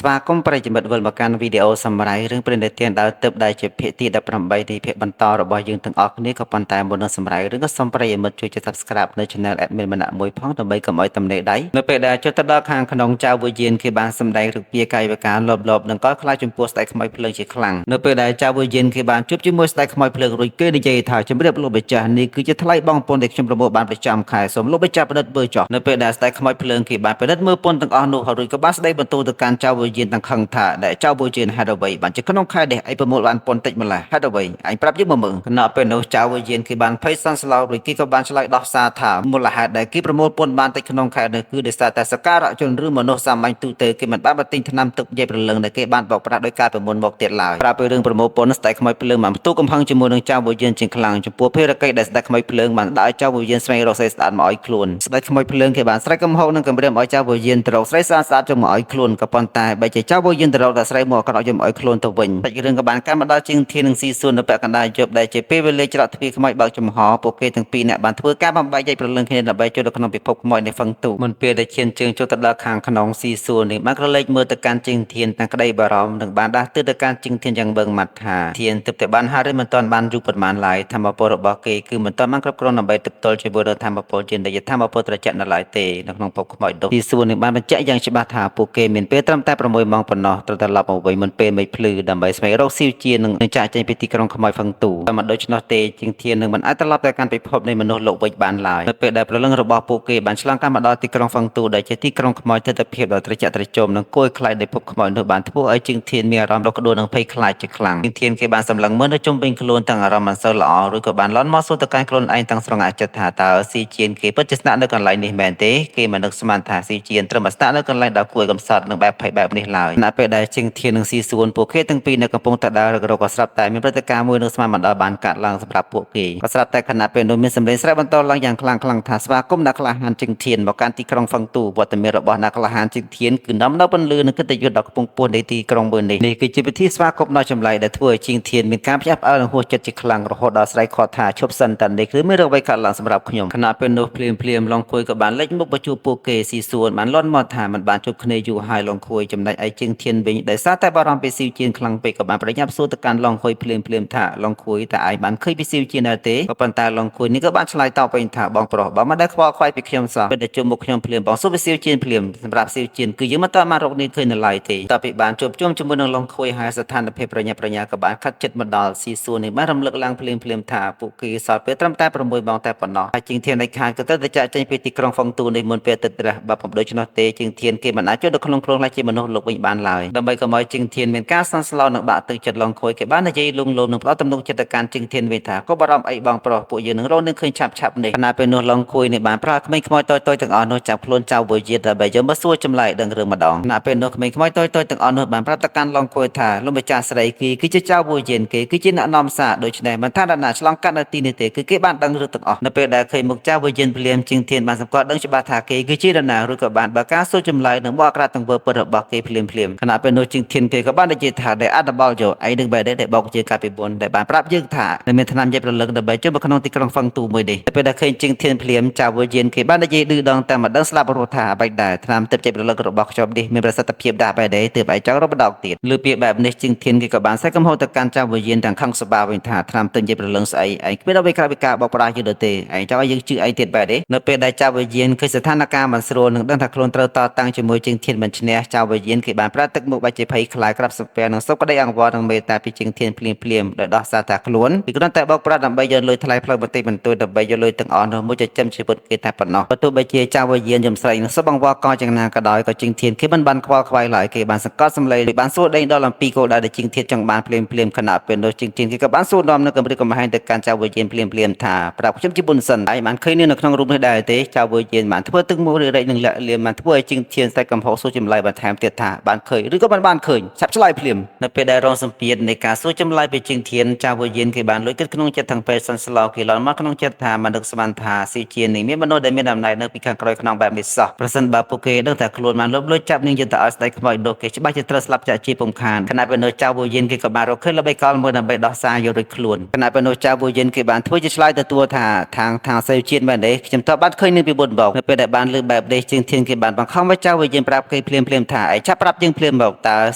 ស្វាគមន៍ប្រិយមិត្តវិលមកកាន់វីដេអូសម្រាប់រឿងព្រេងនិទានដើរទើបដែលជាភាគទី18នៃភាគបន្តរបស់យើងទាំងអស់គ្នាក៏ប៉ុន្តែមុននឹងសម្រាប់រឿងក៏សូមប្រិយមិត្តជួយចុច Subscribe នៅ Channel Admin ម្នាក់មួយផងដើម្បីកុំឲ្យទំនេរដៃនៅពេលដែលចុចទៅដល់ខាងក្នុងចៅវិញ្ញាណគេបានសម្ដែងរូបភាពកាយវិការលបនិងក៏ខ្លាចចំពោះស្ដេចខ្មោចភ្លើងជាខ្លាំងនៅពេលដែលចៅវិញ្ញាណគេបានជួបជាមួយស្ដេចខ្មោចភ្លើងរួចគេនិយាយថាជំរាបលោកម្ចាស់នេះគឺជាថ្លៃបងប្អូនដែលខ្ញុំប្រមូលបានប្រចាំខែសូមលោកម្ចាស់ពិនិត្យមើលចុះនៅពេលដែលស្ដេចខ្មោចភ្លើងគេបានពិនិត្យមើលពន្ធទាំងអស់នោះហើយរួចក៏បានស្ដីបន្ទោសទៅកាន់ចៅវិញ្ញាណទាំងខឹងថាដែលចៅវិញ្ញាណហេតុអ្វីបានជាក្នុងខែនេះឯងប្រមូលបានពន្ធតិចម្ល៉េះហេតុអ្វីឯងប្រាប់យើងមកមើលគណៈពេលនោះចៅវិញ្ញាណគេបានភ័យសន្សឡោរួចគេក៏បានឆ្លើយដោះសារថាមូលហេតុដែលគេប្រមូលពន្ធបានតិចក្នុងខែនេះគឺដោយសារតែសការៈជនឬមនុស្សសាមញ្ញទូទៅគេមិនបានបន្ទិញថ្នាំទឹកយាយប្រលឹងដែលគេបានបោកប្រាស់ដោយការប្រមូលមកទៀតឡើយប្រាប់ពីរឿងប្រមូលពន្ធស្ដេចខ្មោចភ្លើងបានផ្ទុះកំហឹងជាមួយនឹងចៅវិញ្ញាណជាខ្លាំងចំពោះភារកិច្ចដែលស្ដេចខ្មោចភ្លើងបានដាក់ឲ្យចៅវិញ្ញាណស្វែងរកស្រីស្អាតមកឲ្យខ្លួនស្ដេចខ្មោចភ្លើងគេបានស្រែកកំហុសនឹងគម្រាមឲ្យចៅវិញ្ញាណទៅរកស្រីស្អាតៗចុះមកឲ្យខ្លួនក៏ប៉ុន្តែបែរជាចៅវិញ្ញាណទៅរកតែស្រីមកក៏អត់យកមកឲ្យខ្លួនទៅវិញតែរឿងក៏បានកាន់មកដល់ជាងធាននឹងស៊ីសួននៅពាក់កណ្ដាលយប់ដែលជាពេលវេលាច្រកទ្វារខ្មោចបើកចំហពួកគេទាំងពីរអ្នកបានធ្វើការបំបែកយាយប្រលឹងគ្នាដើម្បីចូលទៅក្នុងពិភពខ្មោចនៃហ្វឹងទូមុនពេលដែលឈានជើងចូលទៅដល់ខាងក្នុងស៊ីសួននេះបានក្រឡេកមើលទៅកាន់ជាងធានទាំងក្តីបារម្ភនិងបានដាស់ទឿនទៅកាន់ជាងធានយ៉ាងបឹងម៉ាត់ថាធានទើបតែបានហារិមិនទាន់បានយូរប៉ុន្មានឡើយធម្មពលរបស់គេគឺមិនទាន់បានគ្រប់គ្រាន់ដើម្បីទប់ទល់ជាមួយនឹងធម្មពលជានិច្ចធម្មពលត្រជាក់នៅឡើយទេនៅក្នុងភពខ្មោចនោះស៊ីសួននេះបានបញ្ជាក់យ៉ាងច្បាស់ថាពួកគេមានពេលត្រឹមតែ6ម៉ោងប៉ុណ្ណោះត្រូវតែឡប់មកវិញមុនពេលមេឃភ្លឺដើម្បីស្វែងរកស៊ីវជានិងចាក់ចេញពីទីក្រុងខ្មោចហ្វឹងទូតែមិនដូច្នោះទេជាងធាននឹងមិនអាចត្រឡប់ទៅកាន់ពិភពនៃមនុស្សលោកវិញបានឡើយនៅពេលដែលព្រលឹងរបស់ពួកគេបានឆ្លងកាត់មកដល់ទីក្រុងហ្វឹងទូដែលជាទីក្រុងខ្មោចទិដ្ឋភាពដ៏ត្រជាក់ត្រជុំនិងគួរខ្លាចនៃភពខ្មោចនោះបានធ្វើឲ្យជាងធានមានអារម្មណ៍រកដួលនិងភ័យខ្លាចជាខ្លាំងជាងធានគេបានសម្លឹងមើលនៅជុំវិញខ្លួនទាំងអារម្មណ៍មិនសូវល្អឬក៏បានលន់មកសួរទៅកាន់ខ្លួនឯងទាំងស្រងាត់ចិត្តថាតើស៊ីជានគេពិតជាស្នាក់នៅកន្លែងនេះមែនទេគេមិននឹកស្មានថាស៊ីជានត្រឹមតែស្នាក់នៅកន្លែងដ៏គួរឲ្យកំសត់និងបែបភ័យបែបនេះឡើយនៅពេលដែលជាងធាននិងស៊ីសួនពួកគេទាំងពីរនៅកំពុងតែដើររកក៏ស្រាប់តែមានព្រឹត្តិការណ៍មួយនៅស្មានបណ្ដាលបានកាត់ឡើងសម្រាប់ពួកគេក៏ស្រាប់តែខណៈពេលនោះមានសម្លេងស្រែកបន្តឡើងយ៉ាងខ្លាំងថាស្វាគមន៍អ្នកក្លាហានជាងធានមកកាន់ទីក្រុងហ្វឹងទូវត្តមានរបស់អ្នកក្លាហានជាងធានគឺនាំនៅពន្លឺនិងកិត្តិយសដ៏ខ្ពង់ខ្ពស់នៃទីក្រុងមួយនេះគឺជាពិធីស្វាគមន៍ដ៏ចម្លែកដែលធ្វើឲ្យជាងធានមានការភ្ញាក់ផ្អើលនិងហួសចិត្តជាខ្លាំងរហូតដល់ស្រែកខកថាឈប់សិនតែនេះគឺមានរឿងអ្វីកើតឡើងសម្រាប់ខ្ញុំខណៈពេលនោះភ្លាមឡងខួយក៏បានលេចមុខមកជួបពួកគេស៊ីសួនបានលន់មកថាមិនបានជួបគ្នាយូរហើយឡងខួយចំណែកឯជាងធានវិញដែលសារតែបារម្ភពីស៊ីវជានខ្លាំងពេកក៏បានប្រញាប់សួរទៅកាន់ឡងខួយភ្លាមថាឡងខួយតើឯងបានឃើញពីស៊ីវជានដែរទេក៏ប៉ុន្តែឡងខួយនេះក៏បានឆ្លើយតបវិញថាបងប្រុសបើមិនដែលខ្វល់ខ្វាយពីខ្ញុំសោះពេលដែលជួបមុខខ្ញុំភ្លាមបងសួរពីស៊ីវជានភ្លាមសម្រាប់ស៊ីវជានគឺយើងមិនតើបានរកនេះឃើញនៅឡើយទេតើពីបានជួបជុំជាមួយនឹងឡងខួយហើយស្ថានភាពប្រញាប់ប្រញាល់ក៏បានខាត់ចិត្តមកដល់ស៊ីសួននេះបានរំលឹកឡើងភ្លាមថាពួកគេសល់ពេលត្រឹមតែ6ម៉ោងតែប៉ុណ្ណោះហើយជាងធាននៃខានក៏ទៅចាក់ចេញពីទីក្រុងហ្វឹងទូនេះមុនពេលទឹកត្រះបើពុំដូច្នោះទេជាងធានគេមិនអាចចូលទៅក្នុងខ្លួនខ្លាចជាមនុស្សលោកវិញបានឡើយដើម្បីកុំឲ្យជាងធានមានការសន្ស្លោនិងបាក់ទឹកចិត្តឡងខួយគេបាននិយាយលួងលោមនិងផ្ដោតទំនុកចិត្តទៅកាន់ជាងធានវិញថាក៏បារម្ភអីបងប្រុសពួកយើងនឹងរកនឹងឃើញឆាប់នេះខណៈពេលនោះឡងខួយនេះបានប្រើក្មេងខ្មោចតូចទាំងអស់នោះចាប់ខ្លួនចៅវិយាដើម្បីយកមកសួរចម្លើយដឹងរឿងម្ដងខណៈពេលនោះក្មេងខ្មោចតូចទាំងអស់នោះបានប្រាប់ទៅកាន់ឡងខួយថាលោកម្ចាស់ស្រីគឺជាចៅវិយាគេគឺជាអ្នកនាំសារដូច្នេះមិនថានរណាឆ្លងកាត់នៅទីនេះទេគឺគេបានដឹងរឿងទាំងអស់នៅពេលដែលឃើញមុខចៅវិយាភ្លាមជាងធានបានសម្គាល់ដឹងច្បាស់ថាគេគឺជានរណាឬក៏បានបើការសួរចម្លើយនឹងបកក្រាតទាំងវើពិតរបស់គេភ្លាមខណៈពេលនោះជាងធានគេក៏បាននិយាយថាដែលអត្តបលយកឯនឹងបែរដែលបោកជាកាពីបុនដែលបានប្រាប់យើងថានៅមានថ្នាំយាយប្រលឹងដើម្បីចូលមកក្នុងទីក្រុងហ្វឹងទូមួយនេះពេលដែលឃើញជាងធានភ្លាមចៅវិយាគេបាននិយាយឌឺដងតែមិនដឹងស្លាប់រស់ថាអ្វីដែរថ្នាំទឹកយាយប្រលឹងរបស់ខ្ញុំនេះមានប្រសិទ្ធភាពដែរបែរដែរទើបឯចង់រកបដកទៀតលើពាក្យបែបនេះជាងធានគេក៏បានសេះកំហុសទៅកាន់ចៅវិយាទាំងខឹងសបាវិញថាថ្នាំទឹកយាយប្រលឹងស្អីឯងគ្មានអ្វីក្រៅពីការបោកប្រាស់យើងទេឯងចង់ឲ្យយើងជឿឯងទៀតបែរទេនៅពេលដែលចៅវិយាឃើញស្ថានភាពមិនស្រួលនឹងដឹងថាខ្លួនត្រូវតតាំងជាមួយជាងធានមិនឈ្នះចៅវិយាគេបានប្រាត់ទឹកមុខបាច់ជាភ័យខ្លាចក្រាប់សំពះនិងសុខក្តីអង្វរនឹងមេត្តាពីជាងធានភ្លាមដោយដោះសារថាខ្លួនពីគ្រាន់តែបោកប្រាស់ដើម្បីយកលុយថ្លៃផ្លូវបន្តិចបន្តួចដើម្បីយកលុយទាំងអស់នោះមួយចិញ្ចឹមជីវិតគេតែប៉ុណ្ណោះបើទោះបីជាចៅវិយាយំស្រីនិងសុបអង្វរកយ៉ាងណាក៏ដោយក៏ជាងធានគេមិនបានខ្វល់ខ្វាយឡើយគេបានសង្កត់សម្លេងបានសួរដេញដល់អំពីគោលដៅដែលជាងធានចង់បានភ្លាមខណៈពេលនោះជាងធានគេក៏បានសួរនាំនៅកម្រិតកំហែងទៅកាន់ចៅវិយាភ្លាមថាប្រាប់ខ្ញុំជាបុណ្យសិនឯងបានឃើញនៅក្នុងរូបនេះដែរទេចៅវិយាបានធ្វើទឹកមុខរែកនឹងលាក់លៀមបានធ្វើឲ្យជាងធានតែកំហុសសួរចម្លើយបន្ថែមទៀតថាបានឃើញឬក៏បានឃើញឆាប់ឆ្លើយភ្លាមនៅពេលដែលរងសម្ពាធនៃការសួរចម្លើយពីជាងធានចៅវិយាគេបានលួចគិតក្នុងចិត្តទាំងពេលសន្ស្លោគេលន់មកក្នុងចិត្តថាមិននឹកស្មានថាស៊ីជានេះមានមនុស្សដែលមានអំណាចនៅពីខាងក្រោយក្នុងបែបនេះសោះប្រសិនបើពួកគេដឹងថាខ្លួនបានលុបលួចចាប់នាងយន្តឲ្យស្ដេចខ្មោចនោះគេច្បាស់ជាត្រូវស្លាប់ចាក់ជាពំខានខណៈពេលនោះចៅវិយាគេក៏បានរកឃើញល្បីកលមួយដើម្បីដោះសារយករួចខ្លួនខណៈពេលនោះចៅវិយាគេបានធ្វើជាឆ្លើយទទួលថាខាងសេវជាតិមែនទេខ្ញុំតបបានឃើញនឹងពីបុណ្យបោកនៅពេលដែលបានលើបែបនេះជាងធានគេបានបង្ខំឲ្យចៅវិយាប្រាប់គេភ្លាមថាឯង ចាប់ប្រាប់យើងភ្លាមមកតើ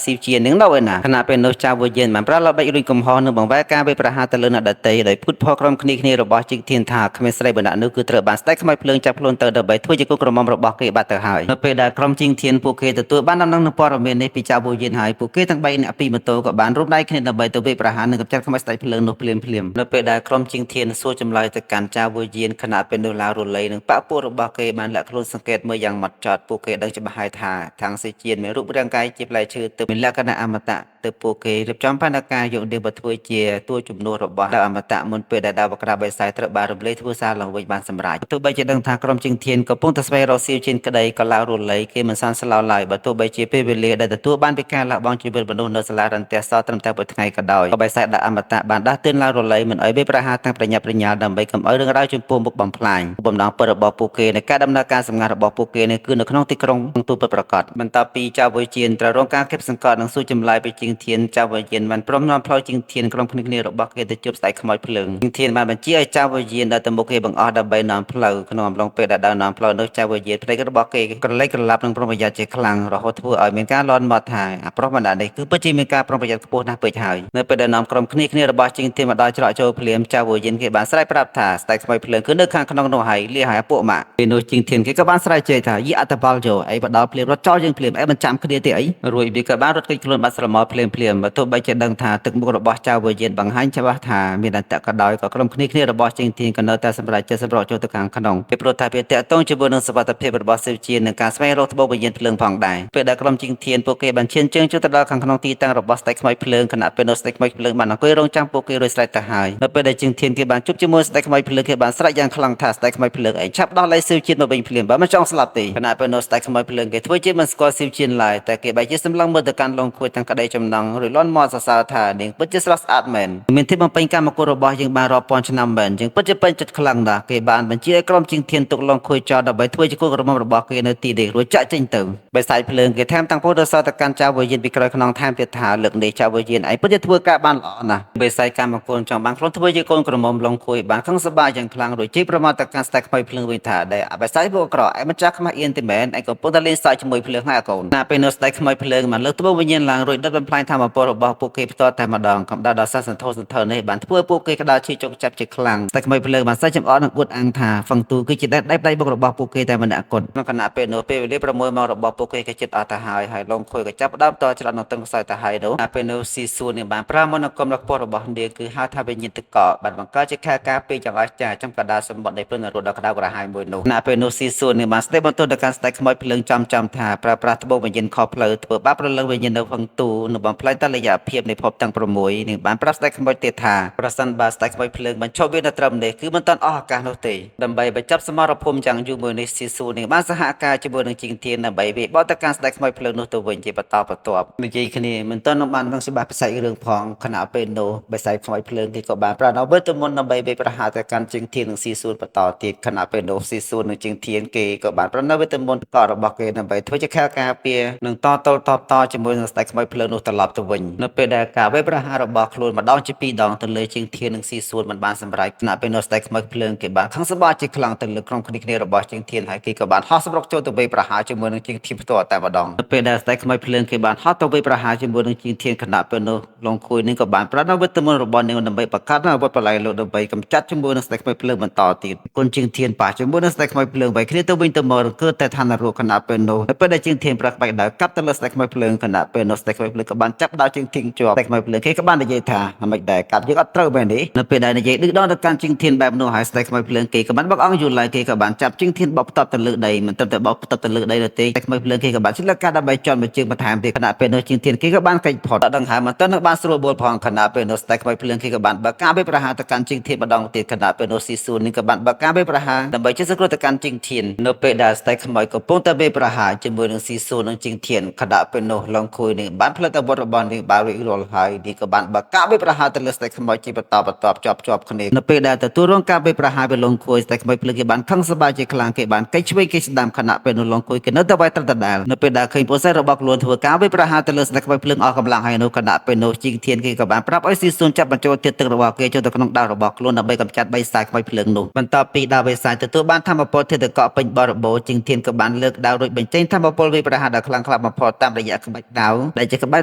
ស៊ីជានឹងនៅឯណាខណៈពេលនោះចៅវយានបានប្រឡប់បាច់រួចកំហុសនឹងបង្វែរការវាប្រហារទៅលើអ្នកដទៃដោយពុតផក្រុមគ្នារបស់ជីកធានថាគ្មានស្រីបណ្ដាក់នោះគឺត្រូវបានស្ដេចខ្មោចភ្លើងចាប់ខ្លួនទៅដើម្បីធ្វើជាគុកក្រមុំរបស់គេបាត់ទៅហើយនៅពេលដែលក្រុមជីកធានពួកគេទទួលបានដំណឹងនឹងព័ត៌មាននេះពីចៅវយានហើយពួកគេទាំង3នាក់ពីម៉ូតូក៏បានរួមដៃគ្នាដើម្បីទៅវាយប្រហារនិងកម្ចាត់ខ្មោចស្ដេចភ្លើងនោះភ្លាមនៅពេលដែលក្រុមជីកធានសួរចម្លើយទៅកាន់ចៅវយានខណៈពេលនោះឡាវរលីនិងបពុរបស់គេបានលាក់ខ្លួនសង្កេតមើលយ៉ាងម៉ត់ចត់ពួកគេដឹងច្បាស់ហើយថាខាងសេជាមានរូបរាងកាយជាផ្លែឈើទើបមានលក្ខណៈអមតៈទើបពួកគេរៀបចំផែនការយកនាងមកធ្វើជាតួជំនួសរបស់ដៅអមតៈមុនពេលដែលដៅបក្រាបបិសាយត្រូវបានរំលែកធ្វើសារឡើងវិញបានសម្រេចទោះបីជាដឹងថាក្រុមជើងធានកំពុងតែស្វែងរកស៊ីជាក្តីក៏ឡាវរលីគេមិនសានស្លោឡើយបើទោះបីជាពេលវេលាដែលទទួលបានពីការលះបង់ជីវិតមនុស្សនៅសាលារន្ទះសត្រឹមតែមួយថ្ងៃក៏ដោយក៏បិសាយដៅអមតៈបានដាស់តឿនឡាវរលីមិនឲ្យវាប្រហារទាំងប្រញាប់ប្រញាល់ដើម្បីកុំឲ្យរឿងរ៉ាវចំពោះមុខបំផ្លាញបំណងពិតរបស់ពួកគេនៃការដំណើរការសម្ងាត់របស់ពួកគេនេះគឺនៅក្នុងទីក្រុងទូពិតប្រាកដបន្ទាប់ពីចៅវយានត្រូវរងការគៀបសង្កត់និងសួរចម្លើយពីជាងធានចៅវយានបានព្រមនាំផ្លូវជាងធានក្រុមគ្នារបស់គេទៅជួបស្ដេចខ្មោចភ្លើងជាងធានបានបញ្ជាឲ្យចៅវយានដើរទៅមុខគេបង្អស់ដើម្បីនាំផ្លូវក្នុងអំឡុងពេលដែលដើរនាំផ្លូវនោះចៅវយានភ្នែករបស់គេក្រឡេកក្រឡាប់នឹងប្រុងប្រយ័ត្នជាខ្លាំងរហូតធ្វើឲ្យមានការលន់មាត់ថាអាប្រុសម្នាក់នេះគឺពិតជាមានការប្រុងប្រយ័ត្នខ្ពស់ណាស់ពេកហើយនៅពេលដែលនាំក្រុមគ្នារបស់ជាងធានមកដល់ច្រកចូលភ្លាមចៅវយានគេបានស្រែកប្រាប់ថាស្ដេចខ្មោចភ្លើងគឺនៅខាងក្នុងនោះហើយលាឲ្យពួកម៉ាក់ពេលនោះជាងធានគេក៏បានស្រែកជេរថាយីអត្តបលយោអីបដល់ភ្លាមរត់ចោលយើងភ្លាមអីមិនចាំគ្នាទេអីរួចវាក៏បានរត់គេចខ្លួនបាត់ស្រមោលភ្លាមបើទោះបីជាដឹងថាទឹកមុខរបស់ចៅវយានបង្ហាញច្បាស់ថាមានអន្តៈក៏ដោយក៏ក្រុមគ្នារបស់ជាងធានក៏នៅតែសម្រាប់ចេះសម្រកចូលទៅខាងក្នុងពីព្រោះតែវាតាក់ទងជាមួយនឹងសុវត្ថិភាពរបស់សិវជានិងការស្វែងរកត្បូងវិញ្ញាណភ្លើងផងដែរពេលដែលក្រុមជាងធានពួកគេបានឈានជើងចូលទៅដល់ខាងក្នុងទីតាំងរបស់ស្ដេចខ្មោចភ្លើងខណៈពេលនោះស្ដេចខ្មោចភ្លើងបានអង្គុយរងចាំពួកគេរួចស្រេចទៅហើយនៅពេលដែលជាងធានគេបានជួបជាមួយស្ដេចខ្មោចភ្លើងគេបានស្រែកយ៉ាងខ្លាំងថាស្ដេចខ្មោចភ្លើងឯងឆាប់ដោះលែងសិវជាមកវិញភ្លាមបើមិនចង់ស្លាប់ទេខណៈពេលនោះស្ដេចខ្មោចភ្លើងគេធ្វើជាមិនស្គាល់សិវជាឡើយតែគេបែរជាសម្លឹងមើលទៅកាន់លងខួយទាំងក្តីចំណងរួចលាន់មាត់សរសើរថានាងពិតជាស្រស់ស្អាតមែនមានទីបំពេញកម្មគុណរបស់យើងបានរាប់ពាន់ឆ្នាំមែនយើងពិតជាពេញចិត្តខ្លាំងណាស់គេបានបញ្ជាឲ្យក្រុមជាងធានទុកលងខួយចោលដើម្បីធ្វើជាគោលក្រមុំរបស់គេនៅទីនេះរួចចាក់ចេញទៅបិសាចភ្លើងគេថែមទាំងពោលទៅសរទៅកាន់ចៅវយានពីក្រោយខ្នងថែមទៀតថាលើកនេះចៅវយានឯងពិតជាធ្វើការបានល្អណាស់បិសាចកម្មគុណចង់បានខ្លួនធ្វើជាកូនក្រមុំលងខួយបានខឹងសប្បាយយ៉ាងខ្លាំងរួចជិះប្រមាថទៅកាន់ស្ដេចខ្មោចភ្លើងវិញថាដែលបិសាចពួកក្រឯងមិនចាស់ខ្មាស់អៀនទេមែនឯងកំពុងតែលេងសើចជាមួយភ្លើងហើយកូនណាពេលនោះស្ដេចខ្មោចភ្លើងបានលើកត្បូងវិញ្ញាណឡើងរួចដុតបំផ្លាញធម្មពលរបស់ពួកគេផ្ទាល់តែម្ដងកំដៅដល់សះសន្ធោសន្ធើនេះបានធ្វើឲ្យពួកគេក្តៅឈឺចុកចាប់ជាខ្លាំងស្ដេចខ្មោចភ្លើងបានសើចចំអកនឹងអួតអាងថាហ្វឹងទូគឺជាដៃបុករបស់ពួកគេតែម្នាក់គត់ក្នុងខណៈពេលនោះពេលវេលា6ម៉ោងរបស់ពួកគេក៏ជិតអស់ទៅហើយលងខុយក៏ចាប់ផ្ដើមតច្រត់នៅទឹកខ្សោយទៅហើយនោះពេលនោះស៊ីសួននាងបានប្រើមន្តអាគមរបស់ពស់របស់នាងគឺហៅថាវិញ្ញាណទឹកកកបានបង្កើតជាខែការពេកយ៉ាងអស្ចារ្យចំកដាលសម្បត្តិនៃព្រឹងរត់ដល់ក្តៅក្រហាយមួយនោះណាពេលនោះស៊ីសួននាងបានស្ដីបន្ទោសដល់ការស្ដេចខ្មោចភ្លើងចំថាប្រើប្រាស់ត្បូងវិញ្ញាណខុសផ្លូវធ្វើបាបប្រលឹងវិញ្ញាណនៅហ្វឹងទូនិងបំផ្លាញតលយៈភាពនៃភពទាំង6នាងបានប្រាប់ស្ដេចខ្មោចទៀតថាប្រសិនបើស្ដេចខ្មោចភ្លើងបានឈប់វានៅត្រឹមនេះគឺមិនទាន់អស់ឱកាសនោះទេដើម្បីបញ្ចប់សមរភូមិយ៉ាងយូរមួយនេះស៊ីសួននាងបានសហការជាមួយនឹងជាងធានដើម្បីវាយបោះទៅកាន់ស្ដេចខ្មោចភ្លើងនោះទៅវិញជាបន្តបន្ទាប់និយាយគ្នាមិនទាន់បាននឹងច្បាស់ផ្សាច់រឿងផងខណៈពេលនោះបិសាចខ្មោចភ្លើងគេក៏បានប្រាណវេទមន្តដើម្បីវាយប្រហារទៅកាន់ជាងធាននិងស៊ីសួនបន្តទៀតខណៈពេលនោះស៊ីសួននិងជាងធានគេក៏បានប្រាណវេទមន្តបន្តរបស់គេដើម្បីធ្វើជាខែលការពារនិងតជាមួយនឹងស្ដេចខ្មោចភ្លើងនោះត្រឡប់ទៅវិញនៅពេលដែលការវាយប្រហាររបស់ខ្លួនម្ដងជា2ដងទៅលើជាងធាននិងស៊ីសួនមិនបានសម្រេចខណៈពេលនោះស្ដេចខ្មោចភ្លើងគេបានខឹងសម្បាជាខ្លាំងទៅលើក្រុមគ្នារបស់ជាងធានហើយគេក៏បានហោះសម្រុកចូលទៅវាយប្រហារជាមួយនឹងជាងធានផ្ទាល់តែម្ដងនៅពេលដែលស្ដេចខ្មោចភ្លើងគេបានហោះទៅវាយប្រហារជាមួយនឹងជាងធានខណៈពេលនោះលងខួយនឹងក៏បានប្រាណវេទមន្តរបស់នាងដើម្បីបង្កើតនូវអាវុធបលែងលោកដើម្បីកម្ចាត់ជាមួយនឹងស្ដេចខ្មោចភ្លើងបន្តទៀតគុណជាងធានប៉ះជាមួយនឹងស្ដេចខ្មោចភ្លើងបែកគ្នាទៅវិញទៅមករង្គើតែឋានៈរੂខណៈពេលនោះនៅពេលដែលជាងធានប្រកបដៅកាប់ទៅលើស្ដេចខ្មោចភ្លើងខណៈពេលនោះស្ដេចខ្មោចភ្លើងក៏បានចាប់ដៅជាងធានជាប់ស្ដេចខ្មោចភ្លើងគេក៏បាននិយាយថាមិនដែរកាប់យើងអត់ត្រូវមែនទេនៅពេលដែលនិយាយឌឺដងទៅកាន់ជាងធានបែបនោះហើយស្ដេចខ្មោចភ្លើងគេក៏បានបកអង្គយូរឡើយគេក៏បានចាប់ជាងធានបោកផ្ទាប់ទៅលើដីមិនត្រឹមតែបោកផ្ទាប់ទៅលើដីនោះទេស្ដេចខ្មោចភ្លើងគេក៏បានឆ្លឹកការដើម្បីជន់មួយជើងបន្ថែមទៀតខណៈពេលនោះជាងធានគេក៏បានកិច្ចផុតដល់ដង្ហើមមិនទាន់បានស្រួលបួលផងខណៈពេលនោះស្ដេចខ្មោចភ្លើងគេក៏បានបើកការវាយប្រហារទៅកាន់ជាងធានម្ដងទៀតខណៈពេលនោះស៊ីសួននឹងក៏បានបើកការវាយប្រហារដើម្បីជិះសង្គ្រោះទៅកាន់ជាងធាននៅពេលដែលស្ដេចខ្មោចកំពុងតែវាយប្រហារជាមួយនឹងស៊ីសួននិងជាងធានខណៈពេលនោះឡងខួយនឹងបានផ្លិតអាវុធរបស់នាងបានរួចរាល់ហើយនេះក៏បានបើកការវាយប្រហារទៅលើស្ដេចខ្មោចជាបន្តបន្ទាប់ជាប់គ្នានៅពេលដែលទទួលរងការវាយប្រហារពីឡងខួយស្ដេចខ្មោចភ្លើងគេបានខឹងសម្បាជាខ្លាំងគេបានកិច្ចឆ្វេងគេស្ដាំខណៈពេលនោះឡងខួយគេនៅតែវាយត្រឹមដដែលនៅពេលដែលឃើញពលិសរបស់ខ្លួនធ្វើការវាយប្រហារទៅលើស្ដេចខ្មោចភ្លើងអស់កម្លាំងហើយនោះខណៈពេលនោះ ជីងធានគេក៏បានប្រាប់ឲ្យស៊ីស៊ូនចាប់បញ្ចូលធាតុទឹករបស់គេចូលទៅក្នុងដៅរបស់ខ្លួនដើម្បីកម្ចាត់បីសាយខ្មោចភ្លើងនោះបន្ទាប់ពីដៅបីសាយទទួលបានធម្មពលធាតុទឹកកកពេញបរិបូរណ៍ជីងធានក៏បានលើកដៅរួចបញ្ចេញធម្មពលវាប្រហារដ៏ខ្លាំងក្លាបំផុតតាមរយៈក្បាច់ដៅដែលជាក្បាច់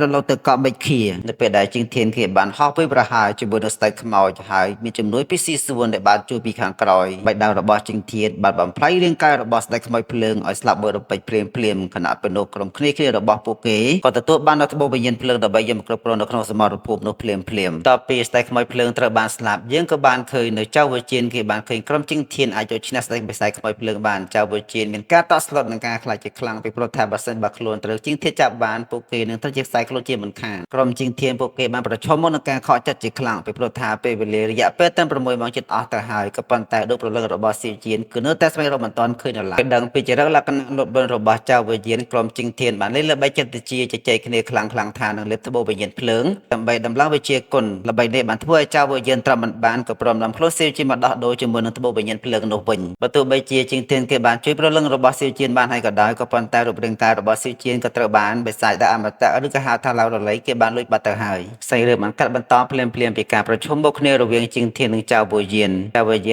រលកទឹកកកមេឃខៀនៅពេលដែលជីងធានគេបានហោះពីប្រហារជាមួយនឹងស្ដេចខ្មោចហើយមានជំនួយពីស៊ីស៊ូនដែលបានជួយពីខាងក្រោយបៃដៅរបស់ជីងធានបានបំផ្លាញរាងកាយរបស់ស្ដេចខ្មោចភ្លើងឲ្យស្លាប់មួយរំពេចព្រាមខណៈពេលនោះក្រុមគ្នារបស់ពួកគេក៏ទទួលបាននូវត្បូងវិញ្ញាណភ្លើងដើម្បីយកមកគ្រប់គ្រងនៅក្នុងសមរភូមិនោះភ្លាមតទៅពីស្ដេចខ្មោចភ្លើងត្រូវបានស្លាប់យើងក៏បានឃើញនៅចៅវិជាគេបានឃើញក្រុមជីងធានអាចយកឈ្នះស្ដេចបិសាយខ្មោចភ្លើងបានចៅវិជាមានការតក់ស្លុតនឹងការខ្លាចជាខ្លាំងពីព្រោះថាបើសិនបើខ្លួនត្រូវជីងធានចាប់បានពួកគេនឹងត្រូវជាខ្សែខ្លួនជាមិនខានក្រុមជីងធានពួកគេបានប្រឈមមុខនឹងការខកចិត្តជាខ្លាំងពីព្រោះថាពេលវេលារយៈពេលតែ6ម៉ោងជិតអស់ទៅហើយក៏ប៉ុន្តែដូចប្រលឹងរបស់ស៊ីជាគឺនៅតែស្វែងរកមិនទាន់ឃើញដល់ឡើយដឹងពីចរិតលក្ខណៈលុបលរបស់ចៅវិជាក្រុមជីងធានបានលេងល្បីចិត្តជាជជែកគ្នាខ្លាំងថានឹងលេបត្បូងវិញ្ញាណភ្លើងដើម្បីដំឡើងវិជាគុណល្បីនេះបានធ្វើឲ្យចៅវិញ្ញាណត្រឹមមិនបានក៏ព្រមនាំខ្លួនស៊ីជាមកដោះដូរជាមួយនឹងត្បូងវិញ្ញាណភ្លើងនោះវិញបើទោះបីជាជីងធានគេបានជួយប្រលឹងរបស់ស៊ីជាបានហើយក៏ដោយក៏ប៉ុន្តែរូបរាងកាយរបស់ស៊ីជាក៏ត្រូវបានបិសាចដល់អមតៈឬក៏ហៅថាឡៅរលៃគេបានលួចបាត់ទៅហើយផ្សេងរឿងបានកាត់បន្តភ្លាមពីការប្រជុំមកគ្នារវាងជីងធាននិងចៅវិញ្ញ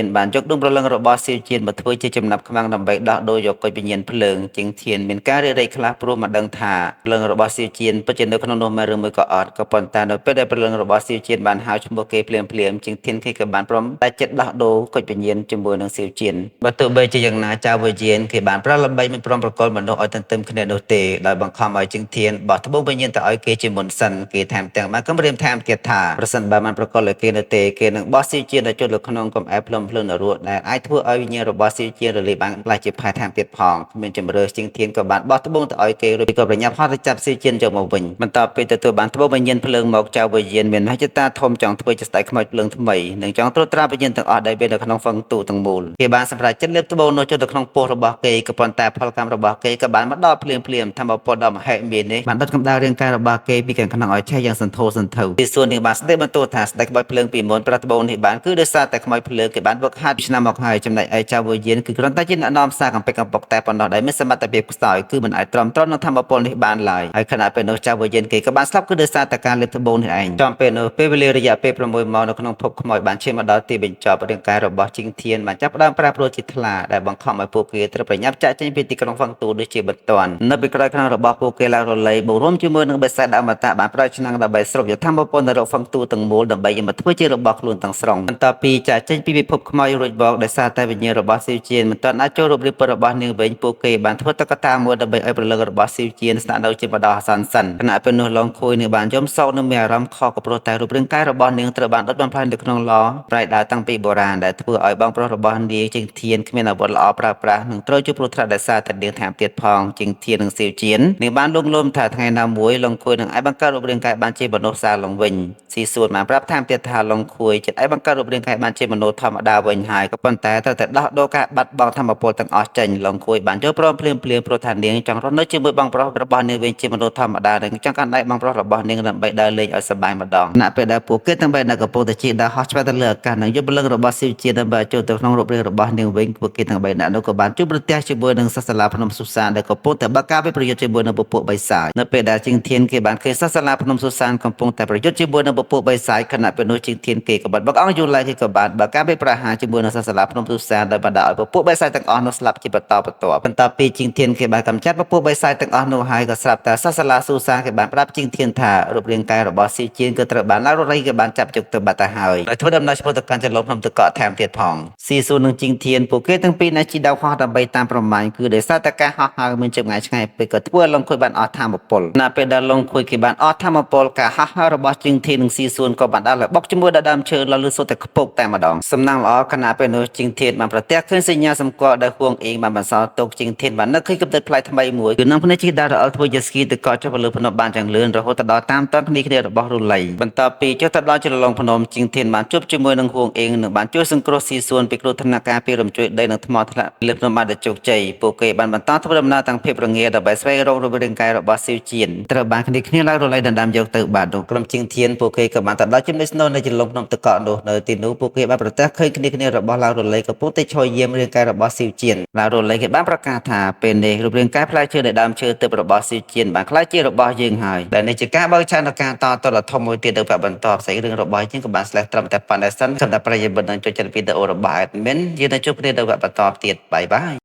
ាណបានយកដួងប្រលឹងរបស់ស៊ីជាមកធ្វើជាចំណាប់ខ្មាំងដើម្បីដោះដូរយកគុជវិញ្ញាណភ្លើងជីងធានមានការរារែកខ្លះព្រោះមិនដឹងថាភ្លើងរបស់ស៊ីជាពិតជានៅក្នុងនោះមែនឬមួយក៏អត់ក៏ប៉ុន្តែនៅពេលដែលព្រលឹងរបស់ស៊ីជាបានហៅឈ្មោះគេភ្លាមជាងធានគេក៏បានព្រមតែចិត្តដោះដូរគុជវិញ្ញាណជាមួយនឹងស៊ីជាបើទោះបីជាយ៉ាងណាចៅវិញ្ញាណគេបានប្រឡំបីមិនព្រមប្រកល់មនុស្សឲ្យទន្ទឹមគ្នានោះទេដោយបង្ខំឲ្យជាងធានបោះត្បូងវិញ្ញាណទៅឲ្យគេជាមុនសិនគេថែមទាំងបានគំរាមថែមទៀតថាប្រសិនបើបានប្រកល់ឲ្យគេនៅទេគេនឹងបោះស៊ីជាទៅជន់លើក្នុងកំអែភ្លឹមភ្លើងនរោដែលអាចធ្វើឲ្យវិញ្ញាណរបស់ស៊ីជារលាយបានខ្លាចជាផែថែមទៀតផងគ្មានជំរឿជាងធានក៏បានបោះត្បូងទៅឲ្យគេរួចក៏ប្រញាប់ហត់ទៅចាប់ស៊ីជាយកមកវិញបន្ទាប់ពីទទួលបានត្បូងវិញ្ញាណភ្លើងមកចៅវិញ្ញាណមានមហិច្ឆតាធំចង់ធ្វើជាស្ដេចខ្មោចភ្លើងថ្មីនិងចង់ត្រួតត្រាវិញ្ញាណទាំងអស់ដែលមាននៅក្នុងហ្វឹងទូទាំងមូលគេបានសម្រេចចិត្តលេបត្បូងនោះចូលទៅក្នុងពោះរបស់គេក៏ប៉ុន្តែផលកម្មរបស់គេក៏បានមកដល់ភ្លាមធម្មពលដ៏មហិមានេះបានដុតកម្ដៅរាងកាយរបស់គេពីខាងក្នុងឲ្យឆេះយ៉ាងសន្ធោសន្ធៅពីសួននេះបានស្ដីបន្ទោថាស្ដេចខ្មោចភ្លើងពីមុនប្រតិបូននេះបានគឺដោយសារតែខ្មោចភ្លើងគេបានវឹកហាត់ពីឆ្នាំមកហើយចំណែកឯចៅវិញ្ញាណគឺគ្រាន់តែជាអ្នកនាំសារកំពេចកំពុកតែប៉ុណ្ណោះដែលមានសមត្ថភាពខ្សោយគឺមិនអាចទ្រាំទ្រនឹងធម្មពលនេះបានឡើយហើយខណៈពេលនោះចៅវិញ្ញាណគេក៏បានស្លាប់គឺដោយសារតែការលេបត្បូងនេះឯងចំពេលនោះពេលវេលារយៈពេល6ម៉ោងនៅក្នុងភពខ្មោចបានឈានមកដល់ទីបញ្ចប់រាងកាយរបស់ជីងធានបានចាប់ផ្ដើមប្រែប្រួលជាថ្លាដែលបង្ខំឲ្យពួកគេត្រូវប្រញាប់ចាក់ចេញពីទីក្រុងហ្វឹងទូដូចជាបន្ទាន់នៅពីក្រោយខ្នងរបស់ពួកគេឡើងរលៃបូករួមជាមួយនឹងបិសាចអមតៈបានប្រើឆ្នាំងដើម្បីស្រូបយកធម្មពលនៅរកហ្វឹងទូទាំងមូលដើម្បីយកមកធ្វើជារបស់ខ្លួនទាំងស្រុងបន្ទាប់ពីចាក់ចេញពីពិភពខ្មោចរួចមកដោយសារតែវិញ្ញាណរបស់ស៊ីវជាមិនទាន់អាចចូលរូបរាងពិតរបស់នាងវិញពួកគេបានធ្វើតុក្កតាមួយដើម្បីឲ្យប្រលឹងរបស់ស៊ីវជាស្នាក់នៅជាម្ដងអាសន្នសិនខណៈពេលនោះឡងខួយនឹងបានយំសោកនឹងមានអារម្មណ៍ខកក៏ព្រោះតែរូបរាងកាយរបស់នាងត្រូវបានដុតបំផ្លាញនៅក្នុងឡប្រៃដើរតាំងពីបុរាណដែលធ្វើឲ្យបងប្រុសរបស់នាងជាងធានគ្មានអាវុធល្អប្រើប្រាស់នឹងត្រូវជួបគ្រោះថ្នាក់ដោយសារតែនាងថែមទៀតផងជាងធាននិងស៊ីវជានាងបានលងលោមថាថ្ងៃណាមួយឡងខួយនឹងអាចបង្កើតរូបរាងកាយបានជាមនុស្សសាឡើងវិញស៊ីសួនបានប្រាប់ថែមទៀតថាឡងខួយចិត្តអាចបង្កើតរូបរាងកាយបានជាមនុស្សធម្មតាវិញហើយក៏ប៉ុន្តែត្រូវតែដោះដូរការបាត់បង់ធម្មពលទាំងអស់ចេញឡងខួយបានយល់ព្រមភ្លាមព្រោះថានាងចង់រស់នៅជាមួយបងប្រុសរបស់នាងវិញជាមនុស្សធម្មតានិងចង់កាន់ដៃបងប្រុសរបស់នាងដើម្បីដើរលេងឲ្យសប្បាយម្ដងខណៈពេលដែលពួកគេទាំងបីនៅកំពុងតែជិះដើរហោះឆ្វេងទៅលើអាកាសនិងយកពលឹងរបស់ស៊ីវជាដើម្បីចូលទៅក្នុងរូបរាងរបស់នាងវិញពួកគេទាំងបីនាក់នោះក៏បានជួបប្រទះជាមួយនឹងសាសាឡាភ្នំសុសានដែលកំពុងតែបើកការប្រយុទ្ធជាមួយនឹងពពួកបិសាចនៅពេលដែលជីងធានគេបានឃើញសាសាឡាភ្នំសុសានកំពុងតែប្រយុទ្ធជាមួយនឹងពពួកបិសាចខណៈពេលនោះជីងធានគេក៏បានបើកអង្គយូឡៃគេក៏បានបើកការប្រហារជាមួយនឹងសាសាឡាភ្នំសុសានដែលបណ្ដាលឲ្យពពួកបិសាចទាំងអស់នោះស្លាប់ជាបន្តបន្ទាប់ពីជីងធានគេបានកម្ចាត់ពពួកបិសាចទាំងអស់នោះហើយក៏ស្រាប់តែសាសាឡាសុសានគេបានប្រាប់ជីងធានថារូបរាងកាយរបស់ស៊ីជាគឺត្រូវបានឡាររៃគេបានចាប់យកទៅបាត់ទៅហើយដោយធ្វើដំណើរឆ្ពោះទៅកាន់ចន្លោះភ្នំទឹកកកថែមទៀតផងស៊ីស៊ូនិងជីងធានពួកគេទាំងពីរណាជីដៅហោះដើម្បីតាមប្រមាញ់គឺដោយសារតែការហោះហើរមានចម្ងាយឆ្ងាយពេកក៏ធ្វើឲ្យឡុងខួយបានអស់ធម្មពលណាពេលដែលឡុងខួយគេបានអស់ធម្មពលការហោះហើររបស់ជីងធាននិងស៊ីស៊ូក៏បានដាក់លបុកជាមួយដល់ដើមឈើលលឺសូរតែខ្ពកតែម្ដងសំណាងល្អខណៈពេលនោះជីងធានបានប្រទះឃើញសញ្ញាសម្គាល់ដែលហួងអៀងបានបន្សល់ទុកជីងធានបាននឹកឃើញកំណត់ផ្លែថ្មីមួយគឺនឹងភ្នែកជីដារអល់ធ្វើយេស្គីទៅកកចុះទៅលើភ្នំបានយ៉ាងលឿនរហូតដល់តាមតនគ្នារបស់រុលៃបន្ទាប់ពីចុះទៅដល់ជលងភ្នំជីងធានបានជួបជាមួយនឹងហួងអៀងនិងបានជួយសង្គ្រោះស៊ីស៊ូនពីគ្រោះថ្នាក់ការពីរំជួយដីនិងថ្មធ្លាក់លើភ្នំបានជោគជ័យពួកគេបានបន្តធ្វើដំណើរទាំងភាពរងាដើម្បីស្វែងរករូបរាងកាយរបស់ស៊ីវជាត្រូវបានគ្នាឡើងរលៃដណ្ដើមយកទៅបាទនោះក្រុមជីងធានពួកគេក៏បានទៅដល់ចំណុចស្នូលនៅជលងភ្នំទឹកកកនោះនៅទីនោះពួកគេបានប្រទះឃើញគ្នារបស់ឡាវរលៃកំពុងតែឈរយាមរាងកាយរបស់ស៊ីវជាឡាវរលៃគេបានប្រកាសថាពេលនេះរូបរាងកាយផ្លែឈើនៃដើមឈើទឹករបស់ស៊ីវជាបានក្លាយជារបស់យើងហើយដែលនេះជាការបើកឆានការ តតរធំមួយទៀតនៅវគ្គបន្តផ្សេងរឿងរបស់យើងក៏បាន slash ត្រឹមតែប៉ុណ្ណេះសិនសូមតែប្រិយមិត្តនឹងចូលចិត្តវីដេអូរបស់ admin យើងនឹងជួបគ្នានៅវគ្គបន្តទៀតបាយបាយ